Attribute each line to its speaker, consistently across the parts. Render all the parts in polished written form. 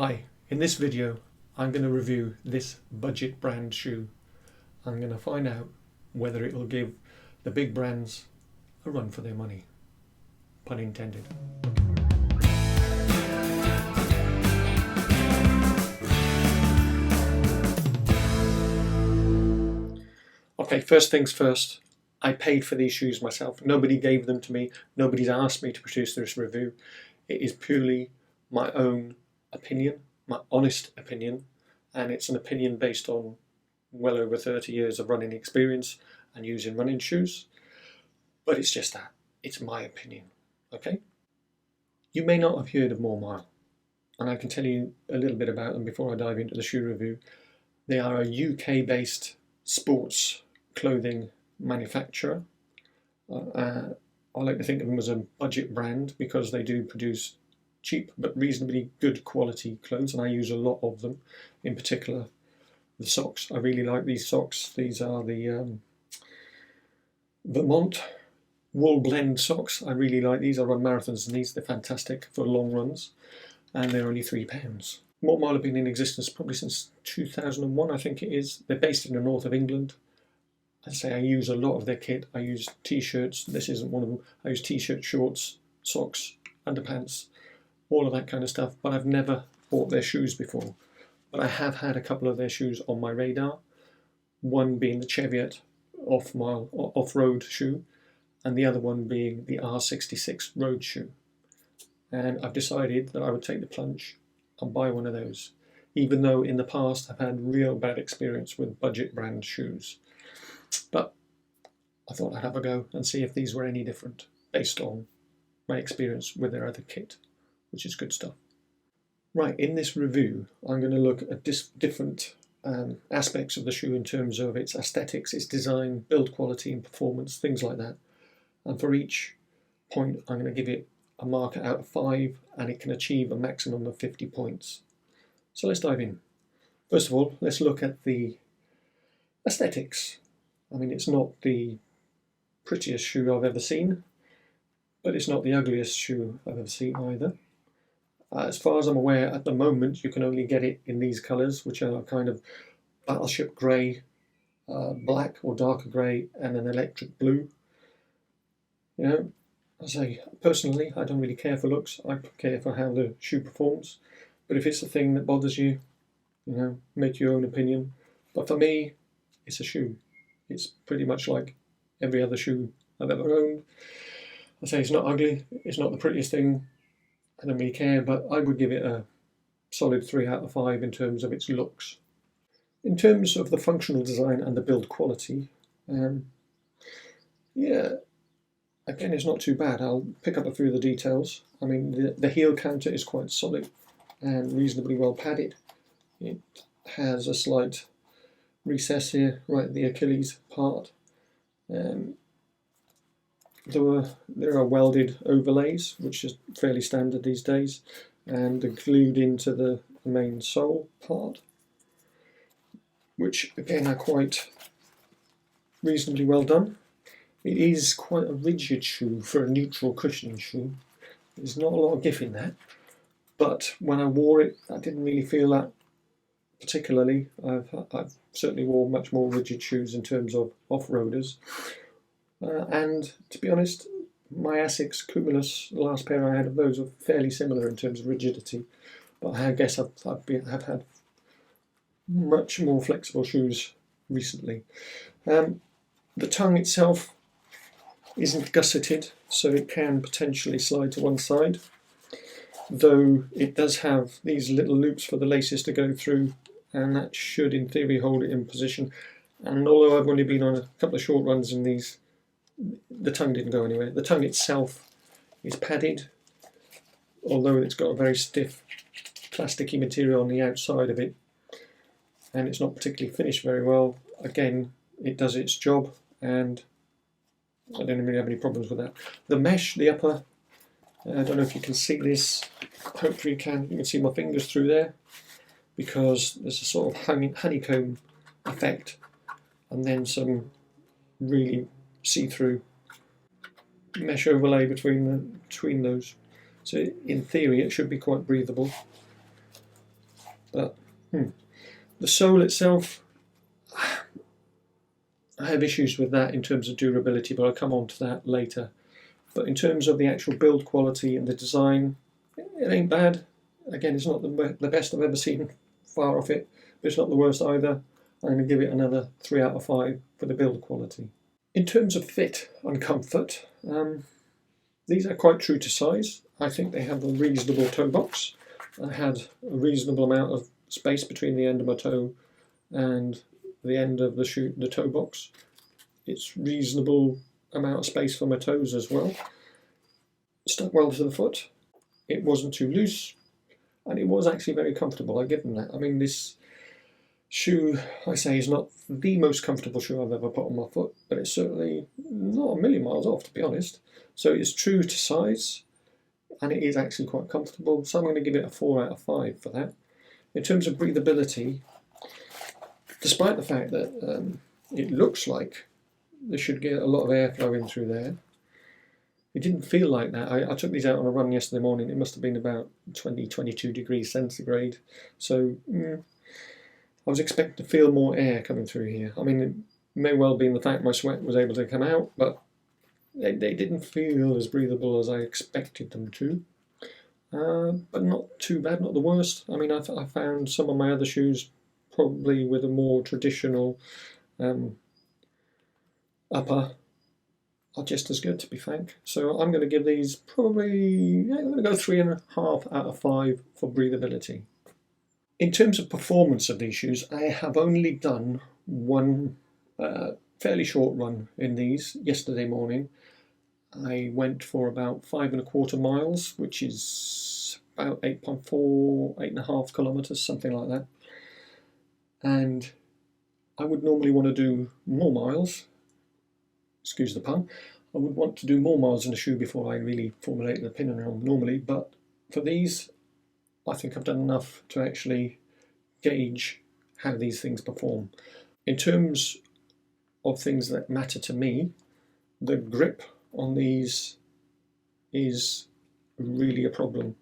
Speaker 1: Hi, in this video I'm going to review this budget brand shoe. I'm going to find out whether it will give the big brands a run for their money, pun intended. Okay, first things first, I paid for these shoes myself. Nobody gave them to me, nobody's asked me to produce this review. It is purely my own opinion, my honest opinion, and it's an opinion based on well over 30 years of running experience and using running shoes. But it's just that, it's my opinion, okay? You may not have heard of More Mile, and I can tell you a little bit about them before I dive into the shoe review. They are a UK-based sports clothing manufacturer. I like to think of them as a budget brand because they do produce cheap but reasonably good quality clothes, and I use a lot of them. In particular, the socks. I really like these socks. These are the Vermont wool blend socks. I really like these. I run marathons in these. They're fantastic for long runs, and they're only £3. More Mile have been in existence probably since 2001, I think it is. They're based in the north of England. I say I use a lot of their kit. I use t-shirts. This isn't one of them. I use t-shirts, shorts, socks, underpants, all of that kind of stuff. But I've never bought their shoes before. But I have had a couple of their shoes on my radar. One being the Cheviot off-road shoe, and the other one being the R66 road shoe. And I've decided that I would take the plunge and buy one of those, even though in the past I've had real bad experience with budget brand shoes. But I thought I'd have a go and see if these were any different based on my experience with their other kit, which is good stuff. Right, in this review I'm going to look at different aspects of the shoe in terms of its aesthetics, its design, build quality and performance, things like that. And for each point I'm going to give it a mark out of 5, and it can achieve a maximum of 50 points. So let's dive in. First of all, let's look at the aesthetics. I mean, it's not the prettiest shoe I've ever seen, but it's not the ugliest shoe I've ever seen either. As far as I'm aware, at the moment, you can only get it in these colours, which are kind of battleship grey, black or darker grey, and an electric blue. You know, I say, personally, I don't really care for looks. I care for how the shoe performs. But if it's a thing that bothers you, you know, make your own opinion. But for me, it's a shoe. It's pretty much like every other shoe I've ever owned. I say it's not ugly. It's not the prettiest thing. I don't really care, but I would give it a solid 3 out of 5 in terms of its looks. In terms of the functional design and the build quality, yeah, again, it's not too bad. I'll pick up a few of the details. I mean, the heel counter is quite solid and reasonably well padded. It has a slight recess here, right at the Achilles part. There are welded overlays, which is fairly standard these days, and are glued into the main sole part, which again are quite reasonably well done. It is quite a rigid shoe for a neutral cushioning shoe. There's not a lot of give in that, but when I wore it, I didn't really feel that particularly. I've certainly worn much more rigid shoes in terms of off-roaders. And to be honest, my Asics Cumulus, the last pair I had of those, are fairly similar in terms of rigidity. But I guess I've had much more flexible shoes recently. The tongue itself isn't gusseted, so it can potentially slide to one side, though it does have these little loops for the laces to go through, and that should in theory hold it in position. And although I've only been on a couple of short runs in these, the tongue didn't go anywhere. The tongue itself is padded, although it's got a very stiff plasticky material on the outside of it, and it's not particularly finished very well. Again, it does its job, and I don't really have any problems with that. The mesh, the upper, I don't know if you can see this, hopefully you can see my fingers through there, because there's a sort of honeycomb effect, and then some really see-through mesh overlay between those. So in theory it should be quite breathable. But the sole itself, I have issues with that in terms of durability, but I'll come on to that later. But in terms of the actual build quality and the design, it ain't bad. Again, it's not the best I've ever seen, far off it, but it's not the worst either. I'm going to give it another 3 out of 5 for the build quality. In terms of fit and comfort, these are quite true to size. I think they have a reasonable toe box. I had a reasonable amount of space between the end of my toe and the end of the toe box. It's reasonable amount of space for my toes as well. Stuck well to the foot. It wasn't too loose, and it was actually very comfortable. I give them that. I mean, this shoe, I say, is not the most comfortable shoe I've ever put on my foot, but it's certainly not a million miles off, to be honest. So it's true to size, and it is actually quite comfortable. So I'm going to give it a 4 out of 5 for that. In terms of breathability, despite the fact that it looks like they should get a lot of airflow in through there, it didn't feel like that. I took these out on a run yesterday morning. It must have been about 22 degrees centigrade. So I was expecting to feel more air coming through here. I mean, it may well be in the fact my sweat was able to come out, but they didn't feel as breathable as I expected them to. But not too bad, not the worst. I mean, I found some of my other shoes probably with a more traditional upper are just as good, to be frank. So I'm going to give these probably, I'm going to go 3.5 out of 5 for breathability. In terms of performance of these shoes, I have only done one fairly short run in these yesterday morning. I went for about 5.25 miles, which is about 8.5 kilometers, something like that. And I would normally want to do more miles, excuse the pun. I would want to do more miles in a shoe before I really formulate an opinion on normally, but for these, I think I've done enough to actually gauge how these things perform. In terms of things that matter to me, the grip on these is really a problem.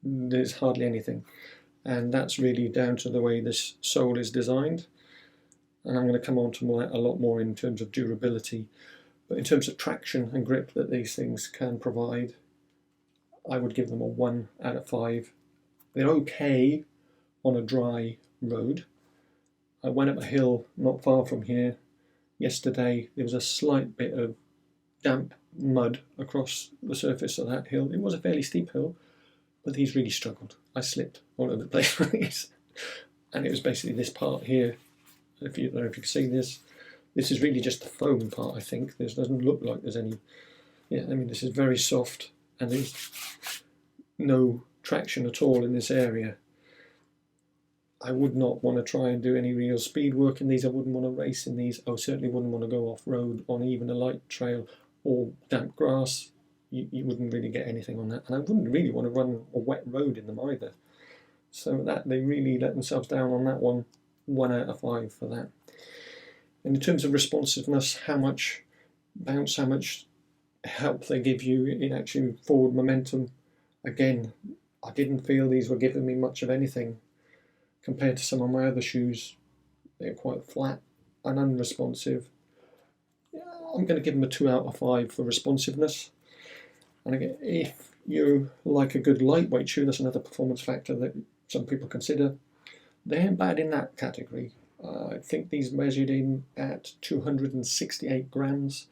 Speaker 1: There's hardly anything, and that's really down to the way this sole is designed, and I'm going to come on to that a lot more in terms of durability. But in terms of traction and grip that these things can provide, I would give them a 1 out of 5. They're okay on a dry road. I went up a hill not far from here yesterday. There was a slight bit of damp mud across the surface of that hill. It was a fairly steep hill, but these really struggled. I slipped all over the place with these. And it was basically this part here. If you can see this. This is really just the foam part, I think. This doesn't look like there's any... Yeah, I mean, this is very soft, and there's no traction at all in this area. I would not want to try and do any real speed work in these. I wouldn't want to race in these. I certainly wouldn't want to go off-road on even a light trail or damp grass. You wouldn't really get anything on that. And I wouldn't really want to run a wet road in them either. So that they really let themselves down on that one. 1 out of 5 for that. And in terms of responsiveness, how much bounce, how much help they give you in actually forward momentum, again, I didn't feel these were giving me much of anything compared to some of my other shoes. They're quite flat and unresponsive. I'm going to give them a 2 out of 5 for responsiveness. And again, if you like a good lightweight shoe, that's another performance factor that some people consider. They ain't bad in that category. I think these measured in at 268 grams.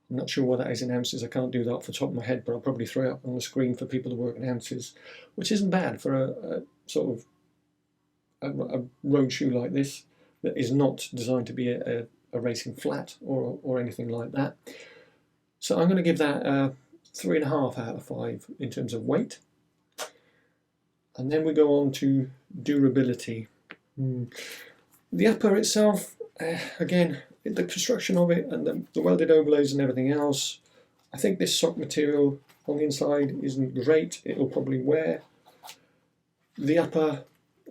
Speaker 1: I'm not sure what that is in ounces. I can't do that off the top of my head, but I'll probably throw it up on the screen for people to work in ounces, which isn't bad for a sort of a road shoe like this that is not designed to be a racing flat or anything like that. So I'm going to give that a 3.5 out of 5 in terms of weight. And then we go on to durability. The upper itself, again, the construction of it and the welded overlays and everything else, I think this sock material on the inside isn't great. It'll probably wear. The upper,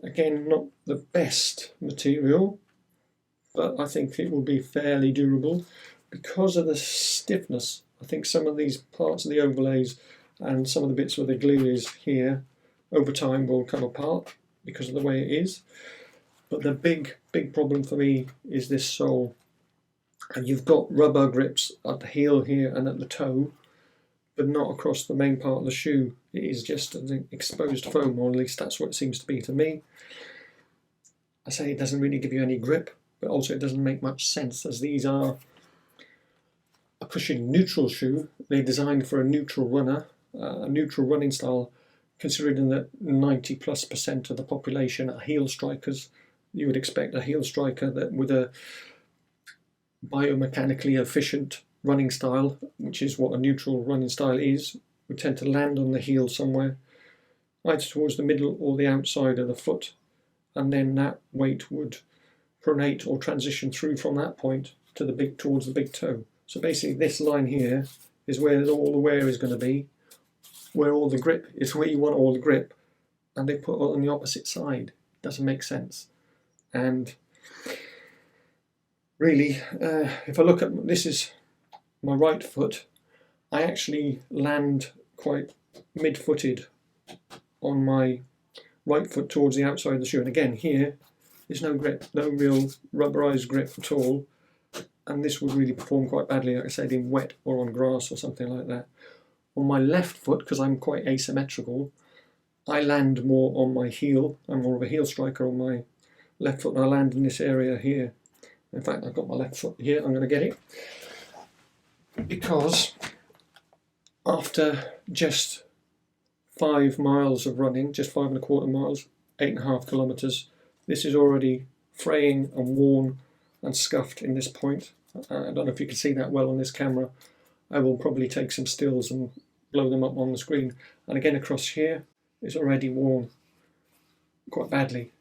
Speaker 1: again, not the best material, but I think it will be fairly durable. Because of the stiffness, I think some of these parts of the overlays and some of the bits where the glue is here, over time will come apart because of the way it is. But the big problem for me is this sole. And you've got rubber grips at the heel here and at the toe, but not across the main part of the shoe. It is just an exposed foam, or at least that's what it seems to be to me. I say it doesn't really give you any grip, but also it doesn't make much sense, as these are a cushioning neutral shoe. They're designed for a neutral runner, a neutral running style, considering that 90+% of the population are heel strikers. You would expect a heel striker that with a biomechanically efficient running style, which is what a neutral running style is, would tend to land on the heel somewhere, either towards the middle or the outside of the foot, and then that weight would pronate or transition through from that point to towards the big toe. So basically this line here is where all the wear is going to be, where all the grip is, where you want all the grip, and they put it on the opposite side. Doesn't make sense. And really, if I look at, this is my right foot, I actually land quite mid-footed on my right foot towards the outside of the shoe. And again, here, there's no grip, no real rubberized grip at all. And this would really perform quite badly, like I said, in wet or on grass or something like that. On my left foot, because I'm quite asymmetrical, I land more on my heel. I'm more of a heel striker on my left foot, and I land in this area here. In fact, I've got my left foot here. I'm going to get it. Because after just 5 miles of running, just 5¼ miles, 8.5 kilometres, this is already fraying and worn and scuffed in this point. I don't know if you can see that well on this camera. I will probably take some stills and blow them up on the screen. And again, across here, it's already worn quite badly.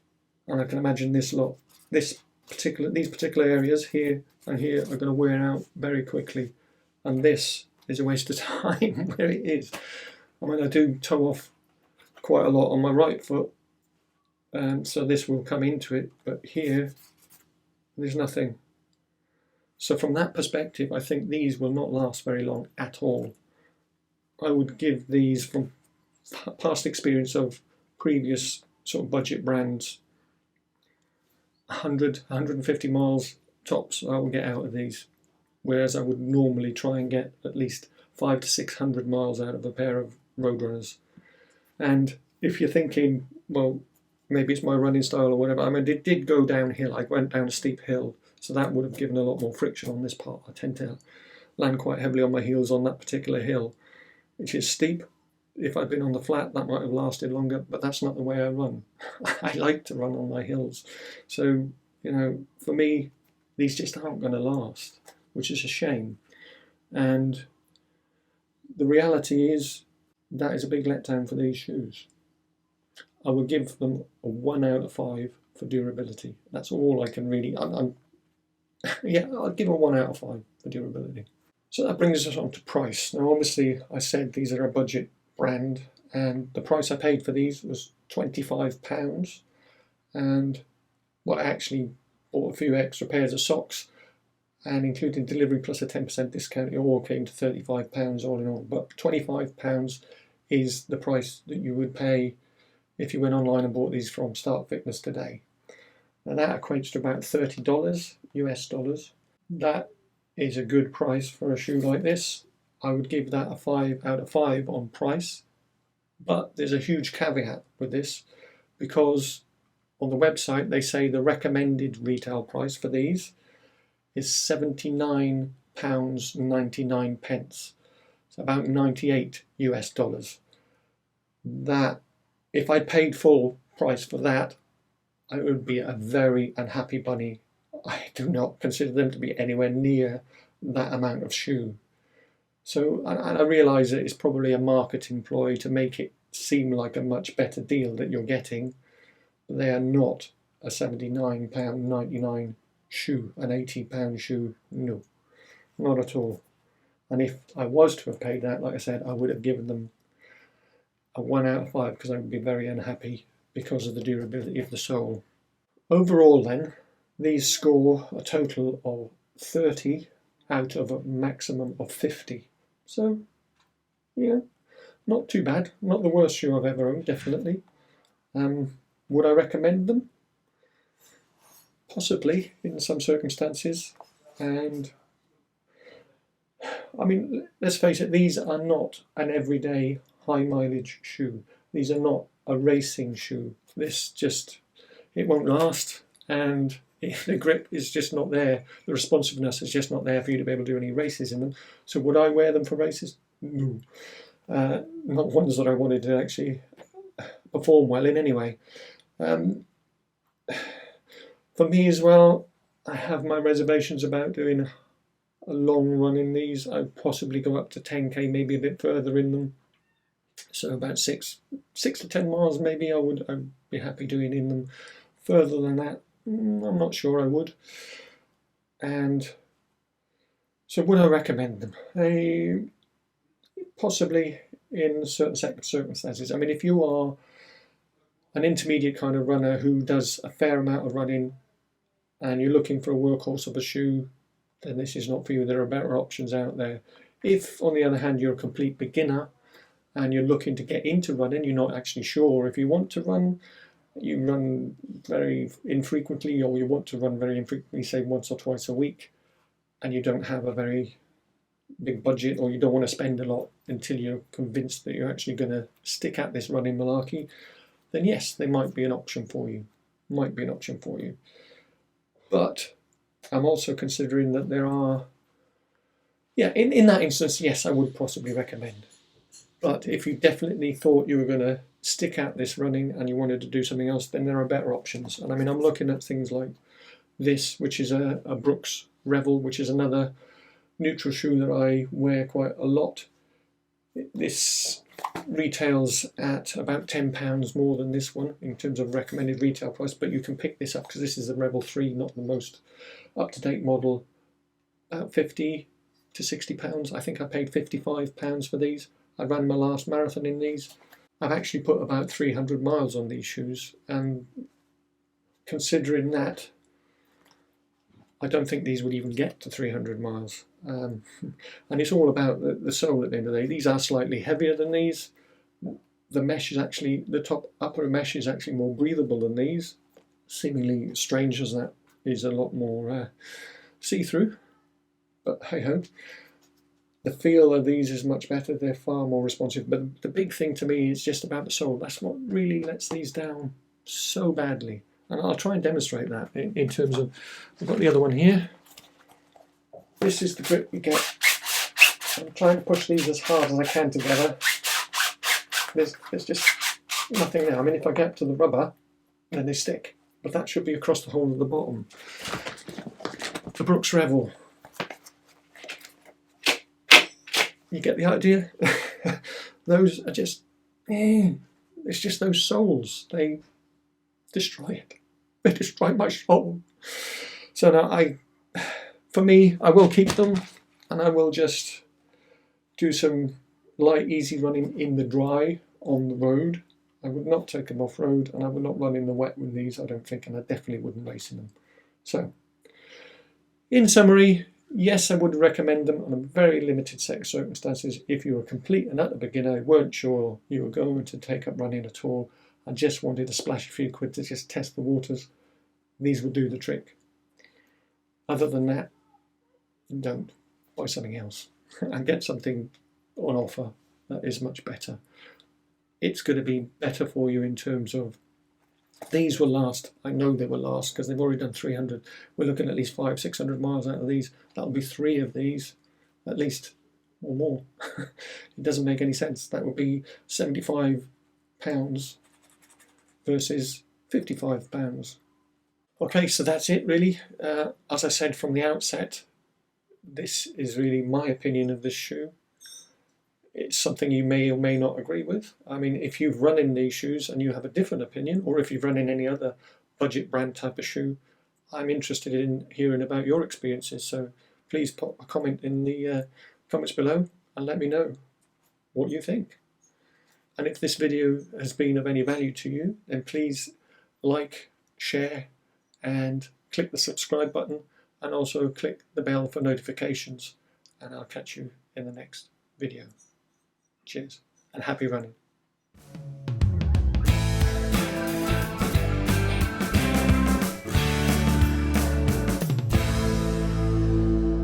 Speaker 1: And I can imagine this lot, these particular areas here and here are going to wear out very quickly. And this is a waste of time where it is. I mean, I do toe off quite a lot on my right foot, so this will come into it, but here there's nothing. So from that perspective, I think these will not last very long at all. I would give these, from past experience of previous sort of budget brands, 100, 150 miles tops I will get out of these, whereas I would normally try and get at least 500 to 600 miles out of a pair of Roadrunners. And if you're thinking, well, maybe it's my running style or whatever, I mean, it did go downhill. I went down a steep hill, so that would have given a lot more friction on this part. I tend to land quite heavily on my heels on that particular hill, which is steep. If I'd been on the flat, that might have lasted longer, but that's not the way I run. I like to run on my hills. So, you know, for me, these just aren't going to last, which is a shame. And the reality is, that is a big letdown for these shoes. I would give them a 1 out of 5 for durability. That's all I can really, yeah, I'd give a 1 out of 5 for durability. So that brings us on to price. Now, obviously, I said these are a budget brand, and the price I paid for these was £25. And well, I actually bought a few extra pairs of socks, and including delivery plus a 10% discount, it all came to £35 all in all. But £25 is the price that you would pay if you went online and bought these from Start Fitness today. And that equates to about $30 US dollars. That is a good price for a shoe like this. I would give that a 5 out of 5 on price. But there's a huge caveat with this, because on the website they say the recommended retail price for these is £79.99. It's about 98 US dollars. That, if I paid full price for that, I would be a very unhappy bunny. I do not consider them to be anywhere near that amount of shoe. So, and I realise that it's probably a marketing ploy to make it seem like a much better deal that you're getting, but they are not a £79.99 shoe, an £80 shoe, no, not at all. And if I was to have paid that, like I said, I would have given them a 1 out of 5, because I would be very unhappy because of the durability of the sole. Overall then, these score a total of 30 out of a maximum of 50. So, yeah, not too bad. Not the worst shoe I've ever owned, definitely. Would I recommend them? Possibly, in some circumstances. And I mean, let's face it, these are not an everyday high mileage shoe. These are not a racing shoe. This just, it won't last, and the grip is just not there. The responsiveness is just not there for you to be able to do any races in them. So would I wear them for races? No. Not ones that I wanted to actually perform well in anyway. For me as well, I have my reservations about doing a long run in these. I'd possibly go up to 10k, maybe a bit further in them. So about 6 to 10 miles maybe I'd be happy doing in them. Further than that, I'm not sure I would. And so would I recommend them? Possibly in certain circumstances. I mean, if you are an intermediate kind of runner who does a fair amount of running and you're looking for a workhorse of a shoe, then this is not for you. There are better options out there. If, on the other hand, you're a complete beginner and you're looking to get into running, you're not actually sure if you want to run, you run very infrequently, or you want to run very infrequently, say once or twice a week, and you don't have a very big budget, or you don't want to spend a lot until you're convinced that you're actually going to stick at this running malarkey, then yes, they might be an option for you. Might be an option for you. But I'm also considering that there are, in that instance, yes, I would possibly recommend. But if you definitely thought you were going to stick at this running and you wanted to do something else, then there are better options. And I mean, I'm looking at things like this, which is a Brooks Revel, which is another neutral shoe that I wear quite a lot. This retails at about £10 more than this one in terms of recommended retail price, but you can pick this up because this is the Revel 3, not the most up-to-date model, about £50 to £60. I think I paid £55 for these. I ran my last marathon in these. I've actually put about 300 miles on these shoes, and considering that, I don't think these would even get to 300 miles. And it's all about the sole at the end of the day. These are slightly heavier than these. The mesh is actually, the upper mesh is actually more breathable than these. Seemingly strange as that is, a lot more see-through, but hey ho. The feel of these is much better. They're far more responsive. But the big thing to me is just about the sole. That's what really lets these down so badly. And I'll try and demonstrate that in terms of, I've got the other one here. This is the grip you get. I'm trying to push these as hard as I can together. There's just nothing there. I mean, if I get to the rubber, then they stick. But that should be across the whole of the bottom. The Brooks Revel. You get the idea? Those are just, it's just those soles. They destroy it. They destroy my soul. So now for me, I will keep them, and I will just do some light, easy running in the dry on the road. I would not take them off road, and I would not run in the wet with these, I don't think, and I definitely wouldn't race in them. So, in summary, yes, I would recommend them on a very limited set of circumstances. If you were a complete and utter beginner, weren't sure you were going to take up running at all, and just wanted to splash a few quid to just test the waters, these would do the trick. Other than that, don't. Buy something else and get something on offer that is much better. It's going to be better for you in terms of, these will last. I know they will last because they've already done 300. We're looking at least 500-600 miles out of these. That'll be 3 of these, at least, or more. It doesn't make any sense. That would be £75 versus £55. Okay, so that's it really. As I said from the outset, this is really my opinion of this shoe. It's something you may or may not agree with. I mean, if you've run in these shoes and you have a different opinion, or if you've run in any other budget brand type of shoe, I'm interested in hearing about your experiences. So please put a comment in the comments below and let me know what you think. And if this video has been of any value to you, then please like, share, and click the subscribe button, and also click the bell for notifications. And I'll catch you in the next video. Cheers and happy running.